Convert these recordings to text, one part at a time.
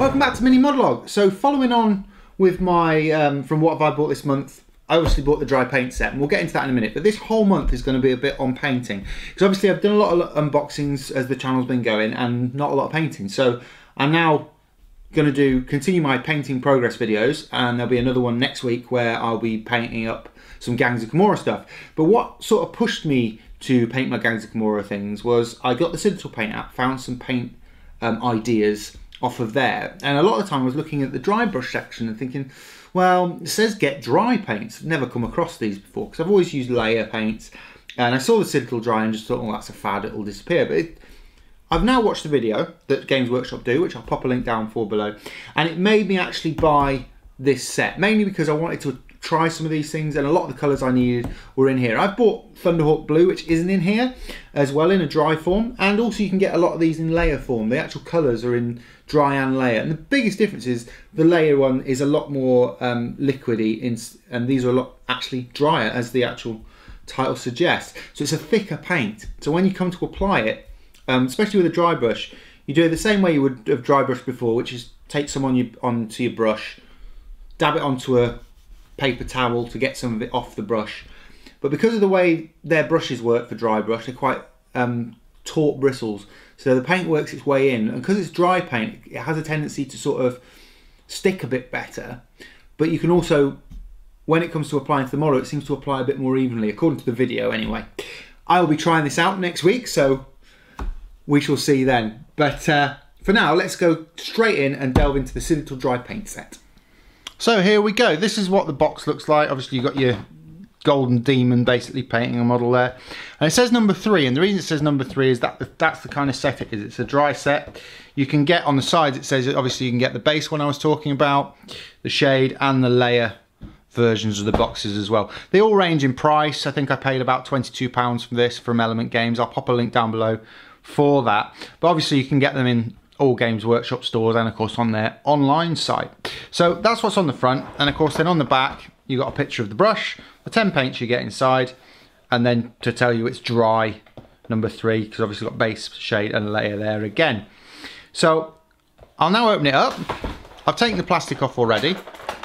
Welcome back to Mini-Modelog. So following on with my, from what have I bought this month, I obviously bought the dry paint set, and we'll get into that in a minute, but this whole month is going to be a bit on painting. Because obviously I've done a lot of unboxings as the channel's been going, and not a lot of painting. So I'm now going to continue my painting progress videos, and there'll be another one next week where I'll be painting up some Gangs of Commorragh stuff. But what sort of pushed me to paint my Gangs of Commorragh things was I got the Citadel paint app, found some paint ideas off of there, and a lot of the time I was looking at the dry brush section and thinking, well, it says get dry paints. I've never come across these before because I've always used layer paints, and I saw the Citadel dry and just thought, oh, that's a fad, it'll disappear. But I've now watched the video that Games Workshop do, which I'll pop a link down for below, and it made me actually buy this set, mainly because I wanted to try some of these things, and a lot of the colours I needed were in here. I've bought Thunderhawk Blue, which isn't in here, as well in a dry form, and also you can get a lot of these in layer form. The actual colours are in dry and layer, and the biggest difference is the layer one is a lot more liquidy, and these are a lot actually drier, as the actual title suggests. So it's a thicker paint, so when you come to apply it, especially with a dry brush, you do it the same way you would have dry brush before, which is take some onto your brush, dab it onto a paper towel to get some of it off the brush. But because of the way their brushes work for dry brush, they're quite taut bristles, so the paint works its way in, and because it's dry paint, it has a tendency to sort of stick a bit better. But you can also, when it comes to applying to the model, it seems to apply a bit more evenly, according to the video anyway. I will be trying this out next week, so we shall see then. But for now, let's go straight in and delve into the Citadel dry paint set. So here we go. This is what the box looks like. Obviously you've got your golden demon basically painting a model there. And it says number 3, and the reason it says number 3 is that that's the kind of set it is. It's a dry set. You can get on the sides, it says obviously you can get the base one I was talking about, the shade and the layer versions of the boxes as well. They all range in price. I think I paid about £22 for this from Element Games. I'll pop a link down below for that. But obviously you can get them in all Games Workshop stores and of course on their online site. So that's what's on the front, and of course then on the back you got a picture of the brush, the 10 paints you get inside, and then to tell you it's dry, number 3, because obviously got base, shade and layer there again. So I'll now open it up. I've taken the plastic off already,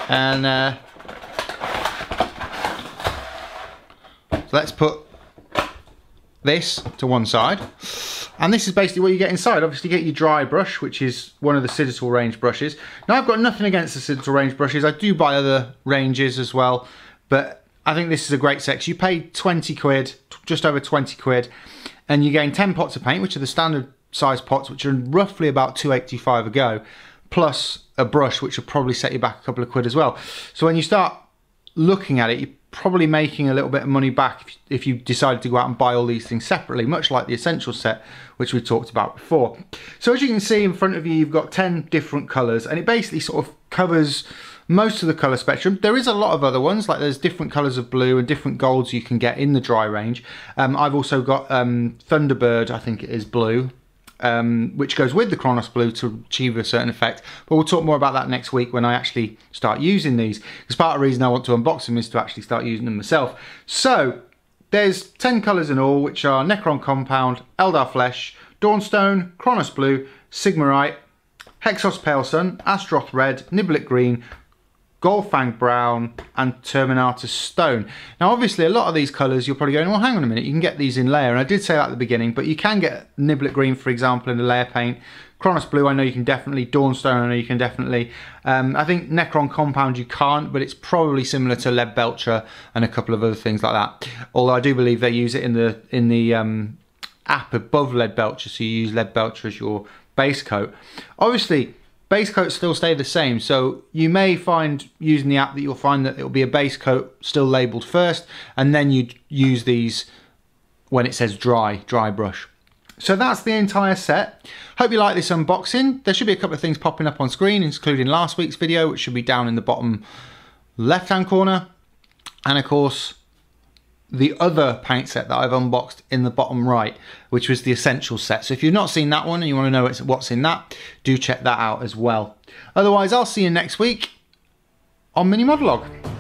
and so let's put this to one side. And this is basically what you get inside. Obviously you get your dry brush, which is one of the Citadel range brushes. Now I've got nothing against the Citadel range brushes. I do buy other ranges as well, but I think this is a great set. You pay 20 quid, just over 20 quid, and you gain 10 pots of paint, which are the standard size pots, which are roughly about £2.85 a go, plus a brush, which will probably set you back a couple of quid as well. So when you start looking at it, you're probably making a little bit of money back if you decided to go out and buy all these things separately, much like the essential set, which we talked about before. So as you can see in front of you, you've got 10 different colours, and it basically sort of covers most of the colour spectrum. There is a lot of other ones, like there's different colours of blue and different golds you can get in the dry range. I've also got Thunderbird, I think it is blue, which goes with the Chronos Blue to achieve a certain effect, but we'll talk more about that next week when I actually start using these, because part of the reason I want to unbox them is to actually start using them myself. So there's 10 colours in all, which are Necron Compound, Eldar Flesh, Dawnstone, Chronos Blue, Sigmarite, Hexos Pale Sun, Astroth Red, Niblet Green, Golfang Brown and Terminatus Stone. Now obviously a lot of these colours you're probably going, well hang on a minute, you can get these in layer, and I did say that at the beginning, but you can get Niblet Green for example in a layer paint. Chronos Blue I know you can definitely, Dawnstone I know you can definitely. I think Necron Compound you can't, but it's probably similar to Lead Belcher and a couple of other things like that. Although I do believe they use it in the app above Lead Belcher, so you use Lead Belcher as your base coat. Obviously base coats still stay the same, so you may find using the app that you'll find that it'll be a base coat still labelled first, and then you use these when it says dry brush. So that's the entire set. Hope you like this unboxing. There should be a couple of things popping up on screen, including last week's video, which should be down in the bottom left hand corner, and of course the other paint set that I've unboxed in the bottom right, which was the essential set. So if you've not seen that one and you want to know what's in that, do check that out as well. Otherwise, I'll see you next week on Mini-Modelog.